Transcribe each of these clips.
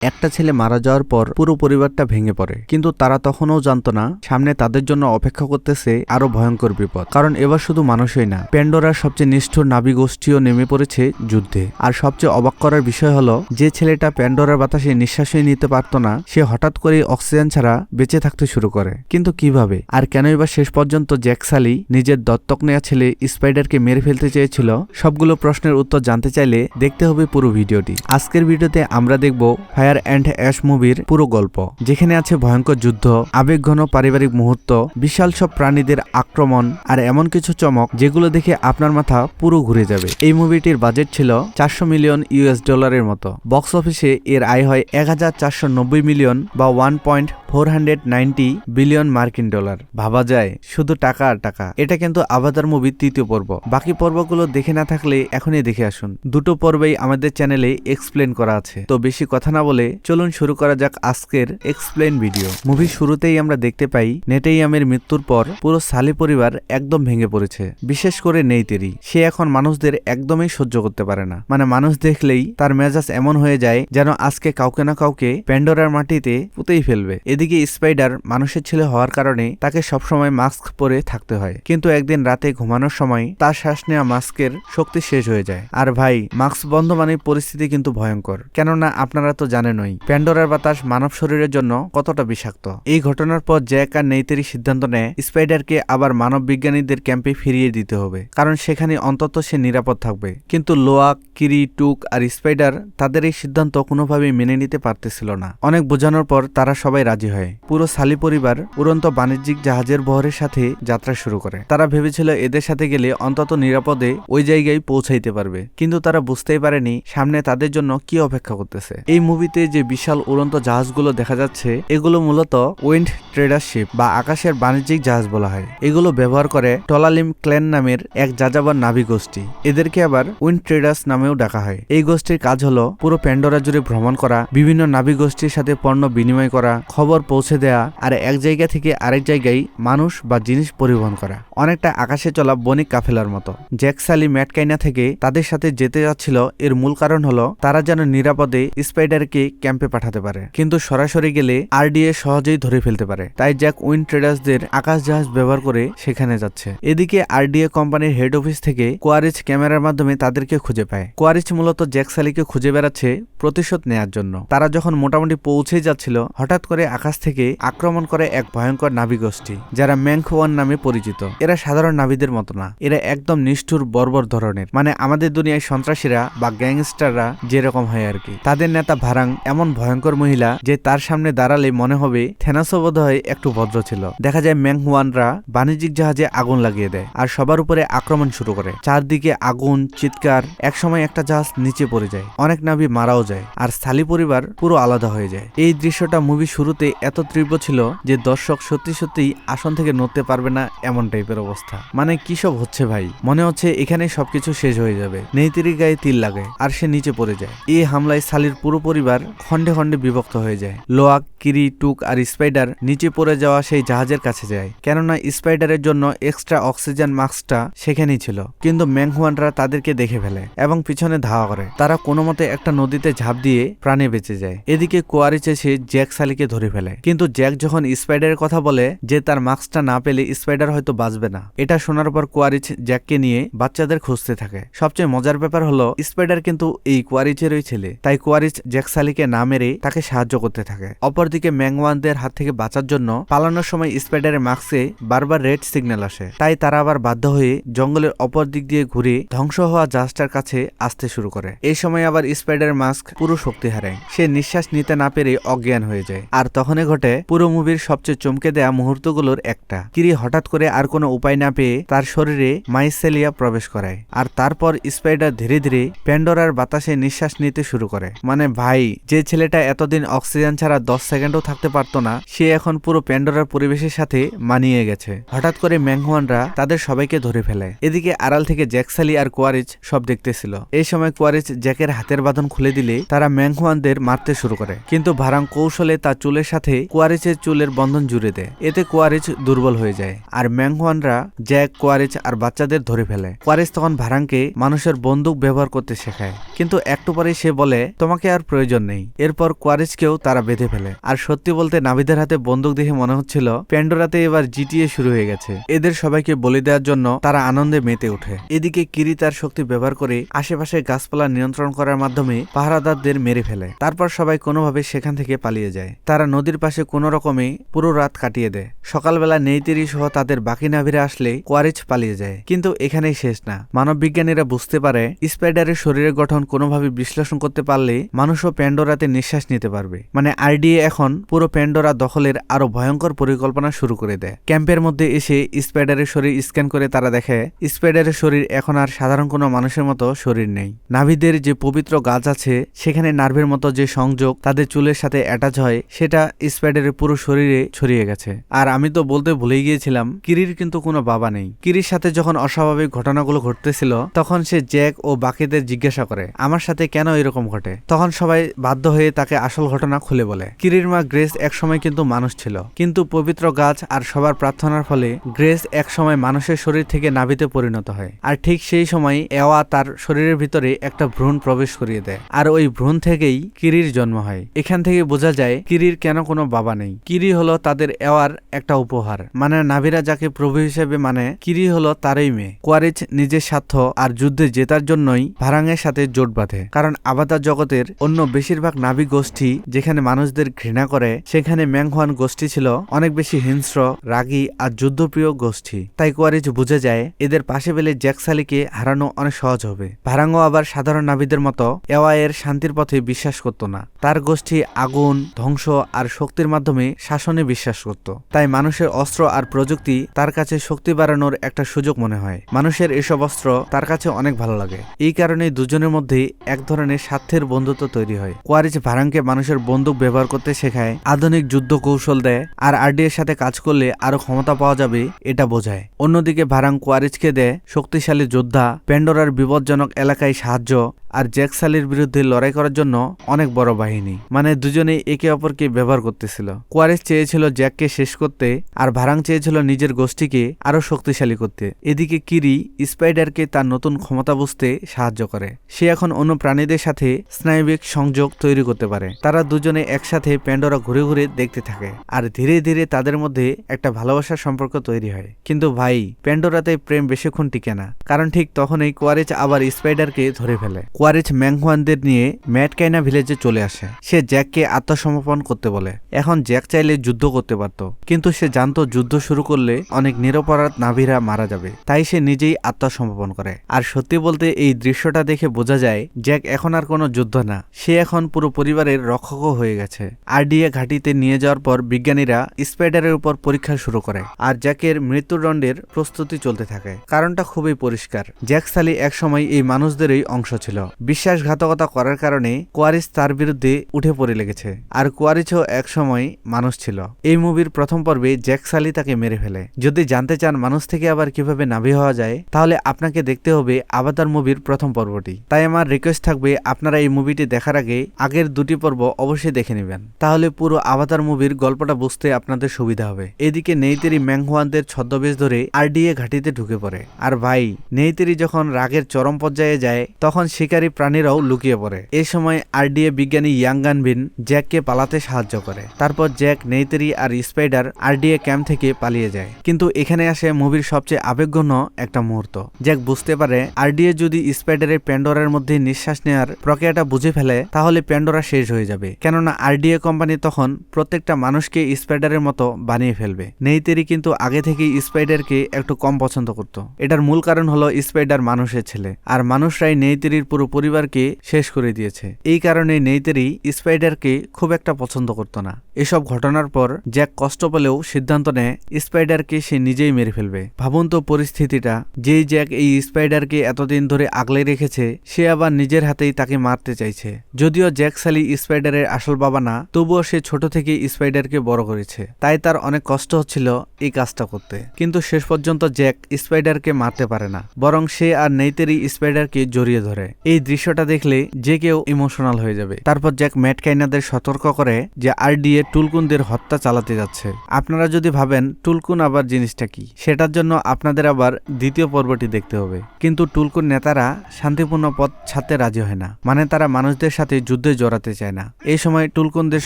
একটা ছেলে মারা যাওয়ার পর পুরো পরিবারটা ভেঙে পড়ে, কিন্তু তারা তখনও জানতো না সামনে তাদের জন্য অপেক্ষা করতেছে আরো ভয়ঙ্কর বিপদ। কারণ এবার শুধু মানুষই না, প্যান্ডোরার সবচেয়ে নিষ্ঠুর নাবি গোষ্ঠীও নেমে পড়েছে যুদ্ধে। আর সবচেয়ে অবাক করার বিষয় হলো, যে ছেলেটা প্যান্ডোরার বাতাসে নিঃশ্বাসই নিতে পারতো না, সে হঠাৎ করে অক্সিজেন ছাড়া বেঁচে থাকতে শুরু করে। কিন্তু কিভাবে আর কেনই বা শেষ পর্যন্ত জ্যাক সালি নিজের দত্তক নেওয়া ছেলে স্পাইডারকে মেরে ফেলতে চেয়েছিল? সবগুলো প্রশ্নের উত্তর জানতে চাইলে দেখতে হবে পুরো ভিডিওটি। আজকের ভিডিওতে আমরা দেখব ফায়ার অ্যান্ড অ্যাশ মুভির পুরো গল্প, যেখানে আছে ভয়ঙ্কর যুদ্ধ, আবেগঘন পারিবারিক মুহূর্ত, বিশাল সব প্রাণীদের আক্রমণ আর এমন কিছু চমক যেগুলো দেখে আপনার মাথা পুরো ঘুরে যাবে। এই মুভিটির বাজেট ছিল 400 মিলিয়ন ইউএস ডলারের মতো। বক্স অফিসে এর আয় হয় 1490 মিলিয়ন বা 1.490 বিলিয়ন মার্কিন ডলার। ভাবা যায় শুধু টাকা আর টাকা। এটা কিন্তু আভাতার মুভির তৃতীয় পর্ব। বাকি পর্বগুলো দেখে না থাকলে এখনই দেখে আসুন। দুটো পর্বেই আমাদের চ্যানেলে এক্সপ্লেন করা আছে। তো বেশি কথা না বলে চলুন শুরু করা যাক আজকের এক্সপ্লেন ভিডিও। মুভির শুরুতেই আমরা দেখতে পাই নেটেইয়ামের মৃত্যুর পর পুরো সালি পরিবার একদম ভেঙে পড়েছে। বিশেষ করে নেইতেরি। সে এখন মানুষদের একদমই সহ্য করতে পারে না। মানে মানুষ দেখলেই তার মেজাজ এমন হয়ে যায় যেন আজকে কাউকে না কাউকে প্যান্ডোরার মাটিতে পুঁতেই ফেলবে। এদিকে স্পাইডার মানুষের ছেলে হওয়ার কারণে তাকে সবসময় মাস্ক পরে থাকতে হয়। কিন্তু একদিন রাতে ঘুমানোর সময় তার শ্বাস নেওয়া মাস্কের শক্তি শেষ হয়ে যায়। আর ভাই, মাস্ক বন্ধ মানে পরিস্থিতি কিন্তু ভয়ঙ্কর। কেননা আপনারা তো জানেনই প্যান্ডোরার বাতাস মানব শরীরের জন্য কতটা বিষাক্ত। এই ঘটনার পর জ্যাক আর নেইতেরি সিদ্ধান্ত নেয় স্পাইডারকে আবার মানব বিজ্ঞানীদের ক্যাম্পে ফিরিয়ে দিতে হবে, কারণ সেখানে অন্তত সে নিরাপদ থাকবে। কিন্তু লোয়াক, কিরি, টুক আর স্পাইডার তাদের এই সিদ্ধান্ত কোনোভাবেই মেনে নিতে পারতেছিল না। অনেক বোঝানোর পর তারা সবাই রাজি হয়। পুরো সালি পরিবার উড়ন্ত বাণিজ্যিক জাহাজের বহরের সাথে যাত্রা শুরু করে। তারা ভেবেছিল এদের সাথে গেলে অন্তত নিরাপদে ওই জায়গায় পৌঁছাইতে পারবে, কিন্তু তারা বুঝতেই পারেনি সামনে তাদের জন্য কি অপেক্ষা করতেছে। এই মুভিতে যে বিশাল উড়ন্ত জাহাজগুলো দেখা যাচ্ছে, এগুলো মূলত উইন্ড ট্রেডার শিপ বা আকাশের বাণিজ্যিক জাহাজ বলা হয়। এগুলো ব্যবহার করে টলালিম ক্ল্যান নামের এক যাযাবর নাভি গোষ্ঠী। এদেরকে আবার উইন্ড ট্রেডার্স নামেও ডাকা হয়। এই গোষ্ঠীর কাজ হলো পুরো প্যান্ডোরা জুড়ে ভ্রমণ করা, বিভিন্ন নাভি গোষ্ঠীর সাথে পণ্য বিনিময় করা, খবর পৌঁছে দেয়া আর এক জায়গা থেকে আরেক জায়গায় মানুষ বা জিনিস পরিবহন করা। অনেকটা আকাশে চলা বণিক কাফেলার মতো। জ্যাক সালি ম্যাটকাইনা থেকে তাদের সাথে যেতে যাচ্ছিল, এর মূল কারণ হলো তারা যেন নিরাপদে স্পাইডারকে ক্যাম্পে পাঠাতে পারে। কিন্তু সরাসরি গেলে আরডিএ সহজেই ধরে ফেলতে পারে। তাই জ্যাক উইন্ড ট্রেডার্সদের আকাশ জাহাজ ব্যবহার করে সেখানে যাচ্ছে। এদিকে আরডিএ কোম্পানির হেড অফিস থেকে কোয়ারিচ ক্যামেরার মাধ্যমে তাদেরকে খুঁজে পায়। কোয়ারিচ মূলত জ্যাক সালিকে খুঁজে বেড়াচ্ছে প্রতিশোধ নেয়ার জন্য। তারা যখন মোটামুটি পৌঁছেই যাচ্ছিল, হঠাৎ করে আকাশ থেকে আক্রমণ করে এক ভয়ঙ্কর নাভি গোষ্ঠী, যারা ম্যাংখওয়ান নামে পরিচিত। এরা সাধারণ নাভিদের মতো না, এরা একদম নিষ্ঠুর বর্বর ধরনের। মানে আমাদের দুনিয়ায় সন্ত্রাসীরা বা গ্যাংস্টাররা যেরকম হয় আর কি। তাদের নেতা ভারাং এমন ভয়ঙ্কর মহিলা যে তার সামনে দাঁড়ালে মনে হবে থেনাসও বোধ হয় একটু ভদ্র ছিল। দেখা যায় ম্যাংহুয়ানরা বাণিজ্যিক জাহাজে আগুন লাগিয়ে দেয় আর সবার উপরে আক্রমণ শুরু করে। চারদিকে আগুন, চিৎকার। একসময় একটা জাহাজ নিচে পড়ে যায়, অনেক নাভি মারাও যায়, আর সালি পরিবার পুরো আলাদা হয়ে যায়। এই দৃশ্যটা মুভি শুরুতে এত তীব্র ছিল যে দর্শক সত্যি সত্যি আসন থেকে নড়তে পারবে না এমন টাইপের অবস্থা। মানে কি সব হচ্ছে ভাই, মনে হচ্ছে এখানে সবকিছু শেষ হয়ে যাবে। নেইতেরি গায়ে তিল লাগে আর সে নিচে পড়ে যায়। এই হামলায় সালির পুরো পরিবার খন্ডে খন্ডে বিভক্ত হয়ে যায়। লোয়াক, কিরি, টুক আর স্পাইডার নিচে পড়ে যাওয়া সেই জাহাজের কাছে যায়, কেননা স্পাইডারের জন্য এক্সট্রা অক্সিজেন মাস্কটা সেখানেই ছিল। কিন্তু ম্যাংহুয়ানরা তাদেরকে দেখে ফেলে এবং পিছনে ধাওয়া করে। তারা কোনো মতে একটা নদীতে ঝাঁপ দিয়ে প্রাণে বেঁচে যায়। এদিকে কোয়ারিচ এসে জ্যাক সালিকে ধরে ফেলে। কিন্তু জ্যাক যখন স্পাইডারের কথা বলে যে তার মাস্কটা না পেলে স্পাইডার হয়তো বাঁচবে না, এটা শোনার পর কোয়ারিচ জ্যাককে নিয়ে বাচ্চাদের খুঁজতে থাকে। সবচেয়ে মজার ব্যাপার হলো স্পাইডার কিন্তু এই কোয়ারিচেরই ছেলে। তাই কোয়ারিচ জ্যাক সালিকে না মেরে তাকে সাহায্য করতে থাকে। অপরদিকে ম্যাংওয়ানদের হাত থেকে বাঁচার জন্য পালানোর সময় স্পাইডারের মাস্কে বারবার রেড সিগন্যাল আসে। তাই তারা আবার বাধ্য হয়ে জঙ্গলের অপর দিক দিয়ে ঘুরে ধ্বংস হওয়া জাহাজটার কাছে আসতে শুরু করে। এই সময় আবার স্পাইডারের মাস্ক পুরো শক্তি হারায়। সে নিঃশ্বাস নিতে না পেরে অজ্ঞান হয়ে যায়। আর তখনই ঘটে পুরো মুভির সবচেয়ে চমকে দেয়া মুহূর্তগুলোর একটা। কিরি হঠাৎ করে আর কোনো উপায় না পেয়ে তার শরীরে মাইসেলিয়া প্রবেশ করায়। আর তারপর স্পাইডার ধীরে ধীরে প্যান্ডোরার বাতাসে নিঃশ্বাস নিতে শুরু করে। মানে ভাই, যে ছেলেটা এতদিন অক্সিজেন ছাড়া 10 সেকেন্ডও থাকতে পারতো না, সে এখন পুরো প্যান্ডোরার পরিবেশের সাথে মানিয়ে গেছে। হঠাৎ করে ম্যাংহুয়ানরা তাদের সবাইকে ধরে ফেলে। এদিকে আড়াল থেকে জ্যাক সালি আর কোয়ারিচ সব দেখতেছিল। এই সময় কোয়ারিচ জ্যাকের হাতের বাঁধন খুলে দিলে তারা ম্যাংহুয়ানদের মারতে শুরু করে। কিন্তু ভারাং কৌশলে তার চুলের সাথে কোয়ারিচের চুলের বন্ধন জুড়ে দেয়। এতে কোয়ারিচ দুর্বল হয়ে যায় আর ম্যাংহুয়ানরা জ্যাক, কোয়ারিচ আর বাচ্চাদের ধরে ফেলে। কোয়ারিচ তখন ভারাংকে মানুষের বন্দুক ব্যবহার করতে শেখায়। কিন্তু একটু পরে সে বলে, তোমাকে আর প্রয়োজন নেই। এরপর কোয়ারিজকেও তারা বেঁধে ফেলে। আর সত্যি বলতে নাভিদের হাতে বন্দুক দেখে মনে হচ্ছিল প্যান্ডোরাতে এবার জিটিএ শুরু হয়ে গেছে। এদের সবাইকে বলি দেওয়ার জন্য তারা আনন্দে মেতে ওঠে। এদিকে কিরি তার শক্তি ব্যবহার করে আশেপাশে গাছপালা নিয়ন্ত্রণ করার মাধ্যমে পাহারাদারদের মেরে ফেলে। তারপর সবাই কোনোভাবে সেখান থেকে পালিয়ে যায়। তারা নদীর পাশে কোনো রকমে পুরো রাত কাটিয়ে দেয়। সকালবেলা নেইতেরি সহ তাদের বাকি নাভিরা আসলে কোয়ারিজ পালিয়ে যায়। কিন্তু এখানেই শেষ না। মানব বিজ্ঞানীরা বুঝতে পারে স্পাইডারের শরীরের গঠন কোনোভাবে বিশ্লেষণ করতে পারলে মানুষও প্যান্ডোরাতে নিঃশ্বাস নিতে পারবে। মানে আরডিএ এখন পুরো প্যান্ডোরা দখলের আরো ভয়ঙ্কর পরিকল্পনা শুরু করে দেয়। ক্যাম্পের মধ্যে এসে স্পাইডারের শরীর স্ক্যান করে তারা দেখে স্পাইডারের শরীর এখন আর সাধারণ কোনো মানুষের মতো শরীর নেই। নাভিদের যে পবিত্র গাছ আছে সেখানে নার্ভের মতো যে সংযোগ তাদের চুলের সাথে অ্যাটাচ হয় সেটা স্পাইডারের পুরো শরীরে ছড়িয়ে গেছে। আর আমি তো বলতে ভুলেই গিয়েছিলাম কিরির কিন্তু কোনো বাবা নেই। কিরির সাথে যখন অস্বাভাবিক ঘটনাগুলো ঘটতেছিল তখন সে জ্যাক ও বাকিদের জিজ্ঞাসা করে আমার সাথে কেন এরকম ঘটে। তখন সবাই বাধ্য হয়ে তাকে আসল ঘটনা খুলে বলে। কিরির মা গ্রেস একসময় কিন্তু মানুষ ছিল, কিন্তু পবিত্র গাছ আর সবার প্রার্থনার ফলে গ্রেস একসময় মানুষের শরীর থেকে নাভিতে পরিণত হয়। আর ঠিক সেই সময় এওয়া তার শরীরের ভিতরে একটা ভ্রূণ প্রবেশ করিয়ে দেয়। আর ওই ভ্রূণ থেকেই কিরির জন্ম হয়। এখান থেকে বোঝা যায় কিরির কেন কোনো বাবা নেই। কিরি হলো তাদের এওয়ার একটা উপহার। মানে নাভিরা যাকে প্রভু হিসেবে মানে কিরি হলো তারই মেয়ে। কোয়ারিজ নিজের স্বার্থ আর যুদ্ধে জেতার জন্যই ভারাঙের সাথে জোট বাঁধে। কারণ আবাতার জগতের অন্য বেশিরভাগ নাভি গোষ্ঠী যেখানে মানুষদের ঘৃণা করে সেখানে ম্যাংহুয়ান গোষ্ঠী ছিল অনেক বেশি হিংস্র, রাগী আর যুদ্ধপ্রিয় গোষ্ঠী। তাই কোয়ারিজ বুঝে যায় এদের পাশে পেলে জ্যাক সালিকে হারানো অনেক সহজ হবে। ভারাঙ্গও আবার সাধারণ নাভিদের মতো এওয়া এর শান্তির পথে বিশ্বাস করত না। তার গোষ্ঠী আগুন, ধ্বংস আর শক্তির মাধ্যমে শাসনে বিশ্বাস করত। তাই মানুষের অস্ত্র আর প্রযুক্তি তার কাছে শক্তি বাড়ানোর একটা সুযোগ মনে হয়। মানুষের এসব অস্ত্র তার কাছে অনেক ভালো লাগে। এই কারণে দুজনের মধ্যে এক ধরনের স্বার্থের বন্ধুত্ব তৈরি হয়। কোয়ারিজ ভারাংকে মানুষের বন্দুক ব্যবহার করতে শেখায়, আধুনিক যুদ্ধ কৌশল দেয় আর আরডিএর সাথে কাজ করলে আরো ক্ষমতা পাওয়া যাবে এটা বোঝায়। অন্যদিকে ভারাং কোয়ারিজকে দেয় শক্তিশালী যোদ্ধা, প্যান্ডোরার বিপজ্জনক এলাকায় সাহায্য আর জ্যাক সালির বিরুদ্ধে লড়াই করার জন্য অনেক বড় বাহিনী। মানে দুজনেই একে অপরকে ব্যবহার করতেছিল। কোয়ারিজ চেয়েছিল জ্যাককে শেষ করতে আর ভারাং চেয়েছিল নিজের গোষ্ঠীকে আরো শক্তিশালী করতে। এদিকে কিরি স্পাইডারকে তার নতুন ক্ষমতা বুঝতে সাহায্য করে। সে এখন অন্য প্রাণীদের সাথে স্নায়বিক সংযোগ তৈরি করতে পারে। তারা দুজনে একসাথে প্যান্ডোরা ঘুরে ঘুরে দেখতে থাকে আর ধীরে ধীরে তাদের মধ্যে একটা ভালোবাসার সম্পর্ক তৈরি হয়। কিন্তু ভাই, প্যান্ডোরাতে প্রেম বেশিক্ষণ টিকে না। কারণ ঠিক তখনই কোয়ারিজ আবার স্পাইডারকে ধরে ফেলে। কোয়ারিজ ম্যাংহুয়ানদের নিয়ে ম্যাটকাইনা ভিলেজে চলে আসে। সে জ্যাককে আত্মসমর্পণ করতে বলে। এখন জ্যাক চাইলে যুদ্ধ করতে পারত, কিন্তু সে জানতো যুদ্ধ শুরু করলে অনেক নিরপরাধ নাভিরা মারা যাবে। তাই সে নিজেই আত্মসমর্পণ করে। আর সত্যি বলতে এই দৃশ্যটা দেখে বোঝা যায় জ্যাক এখন আর কোনো যুদ্ধ না, সে এখন পুরো পরিবারের রক্ষকও হয়ে গেছে। আরডিএ ঘাঁটিতে নিয়ে যাওয়ার পর বিজ্ঞানীরা স্পাইডারের উপর পরীক্ষা শুরু করে আর জ্যাকের মৃত্যুদণ্ডের প্রস্তুতি চলতে থাকে। কারণটা খুবই পরিষ্কার, জ্যাক সালি একসময় এই মানুষদেরই অংশ ছিল। বিশ্বাসঘাতকতা করার কারণে কোয়ারিজ তার বিরুদ্ধে উঠে পড়ে লেগেছে। আর কোয়ারিজও একসময় মানুষ ছিল। এই মুভির প্রথম পর্বে জ্যাক সালি তাকে মেরে ফেলে। যদি জানতে চান মানুষ থেকে আবার কিভাবে নাভি হওয়া যায়, তাহলে আপনাকে দেখতে হবে আবাতার মুভির প্রথম পর্বটি। তাই আমার রিকোয়েস্ট থাকবে আপনারা এই মুভিটি দেখার আগে আগের দুটি পর্ব অবশ্যই দেখে নেবেন, তাহলে পুরো আবাতার মুভির গল্পটা বুঝতে আপনাদের সুবিধা হবে। এদিকে নেইতেরি ম্যাংহুয়ানদের ছদ্মবেশ ধরে আরডিএ ঘাঁটিতে ঢুকে পড়ে। আর ভাই, নেইতেরি যখন রাগের চরম পর্যায়ে যায় তখন শিকারী প্রাণীরাও লুকিয়ে পড়ে। এই সময় আরডিএ বিজ্ঞানী ইয়াংগানবিন জ্যাককে পালাতে সাহায্য করে। তারপর জ্যাক, নেইতেরি আর স্পাইডার আরডিএ ক্যাম্প থেকে পালিয়ে যায়। কিন্তু এখানে আসে মুভির সবচেয়ে আবেগঘন একটা মুহূর্ত। জ্যাক বুঝতে পারে আরডিএ যদি স্পাইডারের প্যান্ডোরার মধ্যে নিঃশ্বাস নেওয়ার প্রক্রিয়াটা বুঝে ফেলে তাহলে প্যান্ডোরা শেষ হয়ে যাবে। কেননা আরডিএ কোম্পানি তখন প্রত্যেকটা মানুষকে স্পাইডারের মতো বানিয়ে ফেলবে। নেইতেরি কিন্তু আগে থেকেই স্পাইডারকে একটু কম পছন্দ করত। এটার মূল কারণ হলো স্পাইডার মানুষের ছেলে, আর মানুষরাই নেইতেরির পুরো পরিবারকে শেষ করে দিয়েছে। এই কারণে নেইতেরি স্পাইডারকে খুব একটা পছন্দ করত না। এসব ঘটনার পর জ্যাক কষ্ট পেলেও সিদ্ধান্ত নেয় স্পাইডারকে সে নিজেই মেরে ফেলবে। ভাবুন তো পরিস্থিতিটা, যেই জ্যাক এই স্পাইডারকে এতদিন ধরে আগলে রেখেছে সে আবার নিজের হাতেই তাকে মারতে চাইছে। যদিও জ্যাক সালি স্পাইডারের আসল বাবা না, তবুও সে ছোট থেকে স্পাইডারকে বড় করেছে। তাই তার অনেক কষ্ট হচ্ছিল এই কাজটা করতে। কিন্তু শেষ পর্যন্ত জ্যাক স্পাইডারকে মারতে পারে না, বরং সে আর নেইতেরি স্পাইডারকে জড়িয়ে ধরে। এই দৃশ্যটা দেখলে যে কেউ ইমোশনাল হয়ে যাবে। তারপর জ্যাক ম্যাটকাইনাদের সতর্ক করে যে আরডিএ টুলকুনদের হত্যা চালাতে যাচ্ছে। আপনারা যদি ভাবেন টুলকুন আবার জিনিসটা কি, সেটার জন্য আপনাদের আবার দ্বিতীয় পর্বটি দেখতে হবে। কিন্তু টুলকুন নেতারা শান্তিপূর্ণ পথ ছাড়তে রাজি হয় না। মানে তারা মানুষদের সাথে যুদ্ধ যুদ্ধে জড়াতে চায় না। এই সময় টুলকুনদের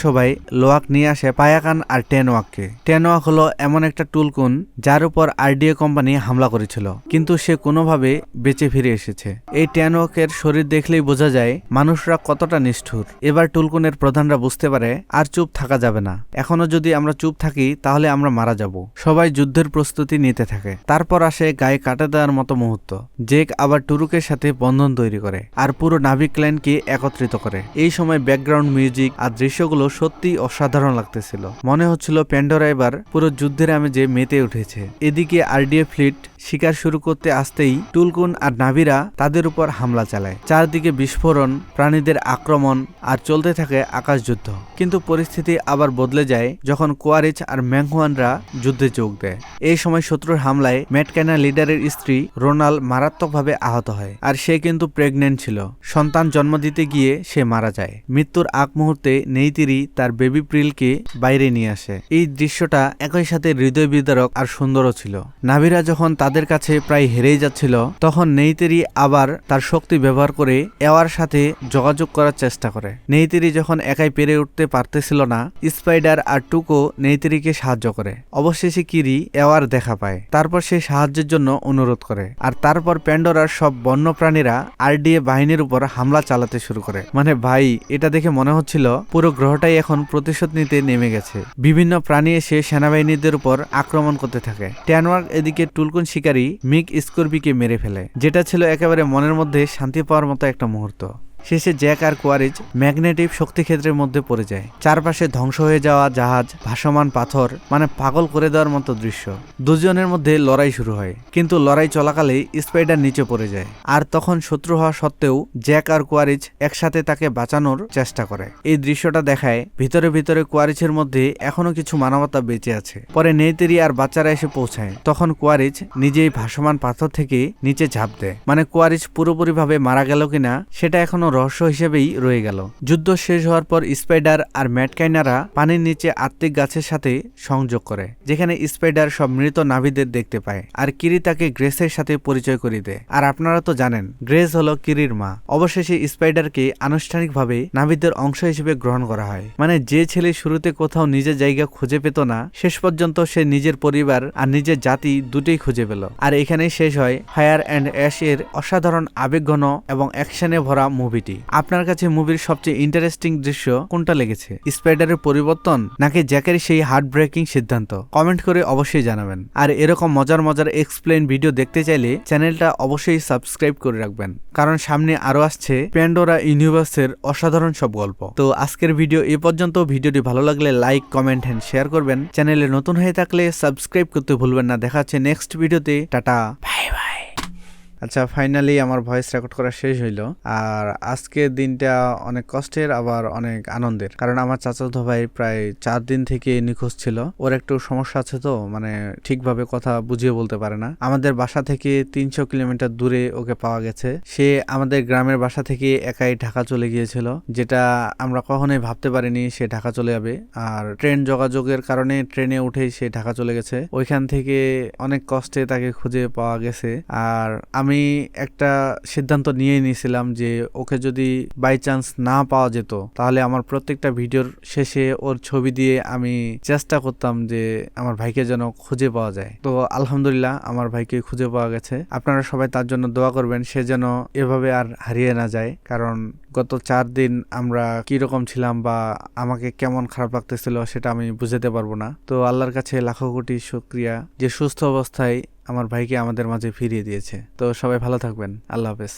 সবাই লোয়াক নিয়ে আসে পায়াকান আর টেনওয়াককে। টেনওয়াক হলো এমন একটা টুলকুন যার উপর আরডিএ কোম্পানি হামলা করেছিল, কিন্তু সে কোনোভাবে বেঁচে ফিরে এসেছে। এই টেনওয়াকের শরীর দেখলেই বোঝা যায় মানুষরা কতটা নিষ্ঠুর। এবার টুলকুনের প্রধানরা বুঝতে পারে আর চুপ থাকা যাবে না, এখনো যদি আমরা চুপ থাকি তাহলে আমরা মারা যাব। সবাই যুদ্ধের প্রস্তুতি নিতে থাকে। তারপর আসে গায়ে কাটা দেওয়ার মতো মুহূর্ত। জেক আবার টুরুকের সাথে বন্ধন তৈরি করে আর পুরো নাভিক ক্ল্যানকে একত্রিত করে। এই সময় ব্যাকগ্রাউন্ড মিউজিক আর দৃশ্যগুলো সত্যি অসাধারণ লাগতেছিল। মনে হচ্ছিল প্যান্ডোরা এবার পুরো যুদ্ধের আমেজে মেতে উঠেছে। এদিকে আরডিএ ফ্লিট শিকার শুরু করতে আসতেই টুলকুন আর নাভিরা তাদের উপর হামলা চালায়। চারদিকে বিস্ফোরণ, প্রাণীদের আক্রমণ আর চলতে থাকে আকাশযুদ্ধ। কিন্তু পরিস্থিতি আবার বদলে যায় যখন কোয়ারিচ আর ম্যাংহুয়ানরা যুদ্ধে যোগ দেয়। এই সময় শত্রুর হামলায় ম্যাটকাইনা লিডারের স্ত্রী রোনাল মারাত্মকভাবে আহত হয়, আর সে কিন্তু প্রেগনেন্ট ছিল। সন্তান জন্ম দিতে গিয়ে সে মারা যায়। মৃত্যুর আগ মুহূর্তে নেইতিরি তার বেবি প্রিলকে বাইরে নিয়ে আসে। এই দৃশ্যটা একই সাথে হৃদয় বিদারক আর সুন্দরও ছিল। নাভিরা যখন তাদের কাছে প্রায় হেরেই যাচ্ছিল, তখন নেইতিরি আবার তার শক্তি ব্যবহার করে এওয়ার সাথে যোগাযোগ করার চেষ্টা করে। নেইতিরি যখন একাই পেরে উঠতে পারতেছিল না, স্পাইডার আর টুকো নেইতিরিকে সাহায্য করে। অবশেষে কিরি এওয়ার দেখা পায়। তারপর সে সাহায্যের জন্য অনুরোধ করে, আর তারপর প্যান্ডোরার সব বন্যপ্রাণীরা আরডিএ বাহিনীর উপর হামলা চালাতে শুরু করে। মানে ভাই, এটা দেখে মনে হচ্ছিল পুরো গ্রহটাই এখন প্রতিশোধ নিতে নেমে গেছে। বিভিন্ন প্রাণী এসে সেনাবাহিনীদের উপর আক্রমণ করতে থাকে। টেনওয়ার্ক এদিকে টুলকুন শিকারী মিক স্কর্পিকে মেরে ফেলে, যেটা ছিল একেবারে মনের মধ্যে শান্তি পাওয়ার মতো একটা মুহূর্ত। শেষে জ্যাক আর কোয়ারিচ ম্যাগনেটিক শক্তিক্ষেত্রের মধ্যে পড়ে যায়। চারপাশে ধ্বংস হয়ে যাওয়া জাহাজ, ভাসমান পাথর, মানে পাগল করে দেওয়ার মতো দৃশ্য। দুজনের মধ্যে লড়াই শুরু হয়, কিন্তু লড়াই চলাকালেই স্পাইডার নিচে পড়ে যায়। আর তখন শত্রু হওয়া সত্ত্বেও জ্যাক আর কোয়ারিচ একসাথে তাকে বাঁচানোর চেষ্টা করে। এই দৃশ্যটা দেখায় ভিতরে ভিতরে কোয়ারিচের মধ্যে এখনো কিছু মানবতা বেঁচে আছে। পরে নেইতেরি আর বাচ্চারা এসে পৌঁছায়। তখন কোয়ারিচ নিজেই ভাসমান পাথর থেকে নিচে ঝাঁপ দেয়। মানে কোয়ারিচ পুরোপুরিভাবে মারা গেল কিনা সেটা এখনো রহস্য হিসেবেই রয়ে গেল। যুদ্ধ শেষ হওয়ার পর স্পাইডার আর ম্যাটকাইনারা পানির নিচে আত্মিক গাছের সাথে সংযোগ করে, যেখানে স্পাইডার সব মৃত নাভিদের দেখতে পায়, আর কিরি তাকে গ্রেসের সাথে পরিচয় করিয়ে দেয়। আর আপনারা তো জানেন গ্রেস হলো কিরির মা। অবশেষে স্পাইডারকে আনুষ্ঠানিকভাবে নাভিদের অংশ হিসেবে গ্রহণ করা হয়। মানে যে ছেলে শুরুতে কোথাও নিজের জায়গা খুঁজে পেত না, শেষ পর্যন্ত সে নিজের পরিবার আর নিজের জাতি দুটোই খুঁজে পেল। আর এখানেই শেষ হয় ফায়ার অ্যান্ড অ্যাশ এর অসাধারণ আবেগঘন এবং অ্যাকশনে ভরা মুভিটি। আপনার কাছে মুভির সবচেয়ে ইন্টারেস্টিং দৃশ্য কোনটা লেগেছে? স্পাইডারের পরিবর্তন নাকি জ্যাকের সেই হার্ট ব্রেকিং সিদ্ধান্ত? কমেন্ট করে অবশ্যই জানাবেন। আর এরকম মজার মজার এক্সপ্লেন ভিডিও দেখতে চাইলে চ্যানেলটা অবশ্যই সাবস্ক্রাইব করে রাখবেন, কারণ সামনে আরো আসছে প্যান্ডোরা ইউনিভার্সের অসাধারণ সব গল্প। তো আজকের ভিডিও এ পর্যন্ত। ভিডিওটি ভালো লাগলে লাইক, কমেন্ট এন্ড শেয়ার করবেন। চ্যানেলে নতুন হয়ে থাকলে সাবস্ক্রাইব করতে ভুলবেন না। দেখা হচ্ছে নেক্সট ভিডিওতে। Tata, bye bye. আচ্ছা, ফাইনালি আমার ভয়েস রেকর্ড করা শেষ হইলো। আর আজকের দিনটা অনেক কষ্টের আবার অনেক আনন্দের, কারণ আমার চাচাতো ভাই প্রায় 4 দিন থেকে নিখোঁজ ছিল। ওর একটু সমস্যা আছে, তো মানে ঠিকভাবে কথা বুঝিয়ে বলতে পারে না। আমাদের বাসা থেকে 300 কিলোমিটার দূরে ওকে পাওয়া গেছে। সে আমাদের গ্রামের বাসা থেকে একাই ঢাকা চলে গিয়েছিল, যেটা আমরা কখনোই ভাবতে পারিনি সে ঢাকা চলে যাবে। আর ট্রেন যোগাযোগের কারণে ট্রেনে উঠেই সে ঢাকা চলে গেছে। ওইখান থেকে অনেক কষ্টে তাকে খুঁজে পাওয়া গেছে। আর আমি একটা সিদ্ধান্ত নিয়ে নিয়েছিলাম যে ওকে যদি বাই চান্স না পাওয়া যেত, তাহলে আমার প্রত্যেকটা ভিডিওর শেষে ওর ছবি দিয়ে আমি চেষ্টা করতাম যে আমার ভাইকে যেন খুঁজে পাওয়া যায়। তো আলহামদুলিল্লাহ আমার ভাইকে খুঁজে পাওয়া গেছে। আপনারা সবাই তার জন্য দোয়া করবেন, সে যেন এভাবে আর হারিয়ে না যায়। কারণ গত 4 দিন আমরা কিরকম ছিলাম বা আমাকে কেমন খারাপ লাগতেছিল সেটা আমি বুঝাতে পারবো না। তো আল্লাহর কাছে লাখো কোটি শুকরিয়া যে সুস্থ অবস্থায় আমার ভাইকে আমাদের মাঝে ফিরিয়ে দিয়েছে। তো সবাই ভালো থাকবেন। আল্লাহ হাফেজ।